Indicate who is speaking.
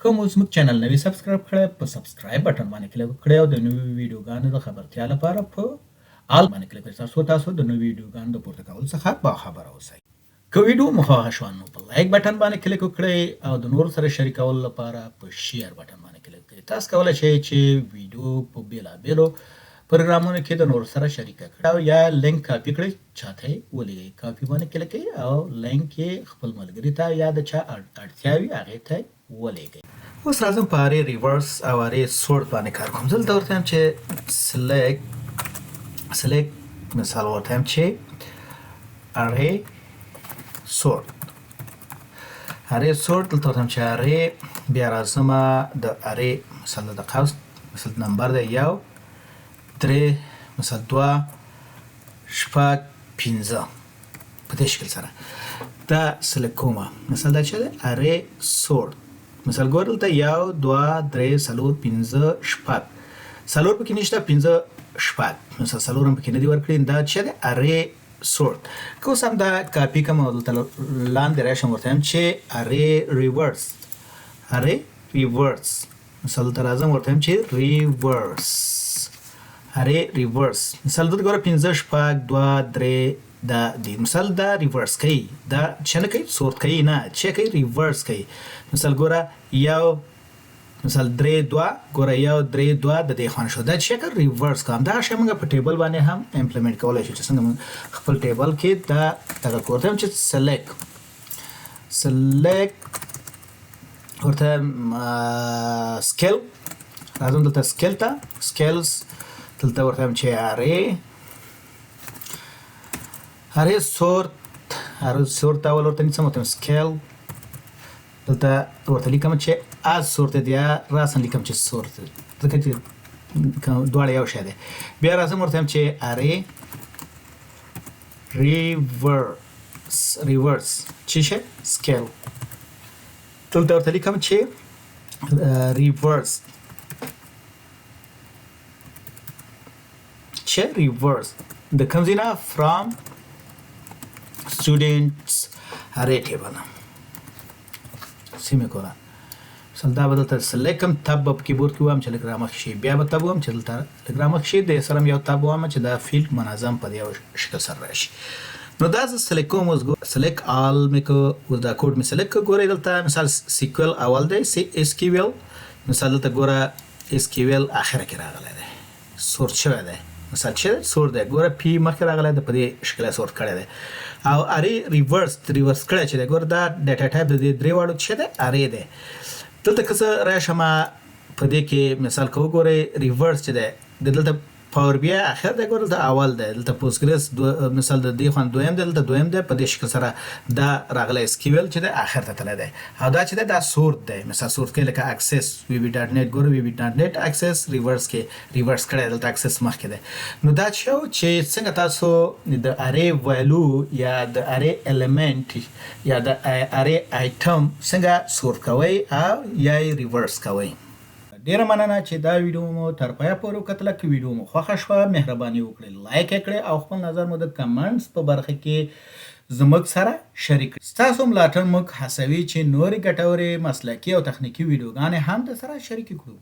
Speaker 1: کوم اوس موږ چینل نوی سبسکرایب کړئ په سبسکرایب بټن باندې کلیک وکړئ او د نویو ویډیوګانو د خبرتیا لپاره په آل باندې کلیک وکړئ ترڅو د نویو ویډیوګانو د پورته کولو څخه باخبره اوسئ. که ویډیو مو خوښه شوه نو په لایک بټن باندې کلیک وکړئ او د نورو سره شریکولو لپاره په شیر بټن باندې کلیک وکړئ. تاسو کولی شئ چې ویډیو په بېلابېلو پروګرامونو کې د نورو سره شریکه کړئ او یا لینک کاپي کړئ چاته یې ولېږئ. کاپي باندې کلیک کړئ او لینک یې خپل ملګري ته یا د چا اړتیا وي هغې ته ولېږئ. اوس راځم په ارې ریورس او ارې سورت باندې کار کوم. دلته ورته وایم چې سلیکټ مثال ورته وایم چې ارې سورت دلته ورته وایم چې ارې بیا راځم د ارې مثال د قوس مثال نمبر دی 1 3 مثال 2 شپږ 15 په دې شکل سره دا سلیکټ کوم. مثال دا چې ارې سورت مثال ګور دلته 1 2 3 4 5 شپږ څلور پکې نشته 15 شپږ مثال څلور هم پکې نه دی ورکړي دا چې د ارې سورت. که اوس هم دا کاپي کوم او دلته لاندې راشم ورته وایم چې ارې ریورس مثال دلته راځم ورته وایم چې ارې ریورس مثال دلته ګوره 15 شپږ 2 3 دا دی مثال دا ریورس کوي دا چې نه کوي سورت کوي نه چې کوي ریورس کوي. مثال ګوره یو مثال 3 2 ګوره 1 3 2 د دې خوان شو دا چې کوي ریورس کوم. دا شی موږ په ټیبل باندې هم امپلیمنٹ کولای شو چې څنګه خپل ټیبل کې دا دغه کوته چې سلیکټ ورته سکیل راځم دلته سکیل ته سکیلز دلته ورته هم چې ارې سورت اول ورته نیسم ورته سکیل دلته ورته لیکم چې از سورت دی راسن لیکم چې سورت ځکه چې دواړه یو شی دی. بیا راځم ورته هم چې ارې ریورس چې شی سکیل دلته ورته لیکم چې ریورس the comes in from students array table semicolon. مثال دا به دلته سلیکټ کوم تب په کیبورډ کې وایم چې لږ رامخ شي بیا به تب وایم چې دلته لږ رامخ شي د سره یو تب وایم چې دا فیلډ منظم په یو شکل سره راشي. نو دا زه سلیکټ کوم اوس سلیکټ آل مې کو اوس دا کوډ مې سلیکټ ګورئ دلته مثال سیکوال اول دی SQL مثال دلته ګوره SQL اخره کې راغلی دی سورت شوی دی مثال چې سورت دی ګوره پی مخکې راغلی دی په دې شکل سورت کړی دی او ارې ریورس کړی چې دی ګوره دا ډیټا ټایپ د دې درې واړو چې دی ارې دی. دلته که زه راشم په دې کې مثال که وګورئ ریورس چې دی دلته پاور بی اخر دی ګوره دلته اول دی دلته پوسټګریس مثال د دې خوان دویم دی دلته دویم دی په دې شکل سره دا راغلی SQL چې دی اخر ته تللی دی او دا چې دی دا سورت دی مثال سورت کې لکه اکسس VB.net ګوره VB.net اکسس ریورس کړی دلته اکسس مخکې دی. نو دا چې څنګه تاسو د ارې ویلو یا د ارې الیمنٹ یا د ارې آیټم څنګه سورت کوئ او یا یې ریورس کوئ. ډیره مننه چې دا ویډیو مو تر پایه پورې وکتله. که ویډیو مو خوښه شوه مهرباني وکړئ لایک یې کړئ او خپل نظر مو د کمنټس په برخه کې زموږ سره شریک کړئ. ستاسو ملاتړ موږ هڅوي چې نورې ګټورې مسلکي او تخنیکي ویډیوګانې هم در سره شریکې کړو.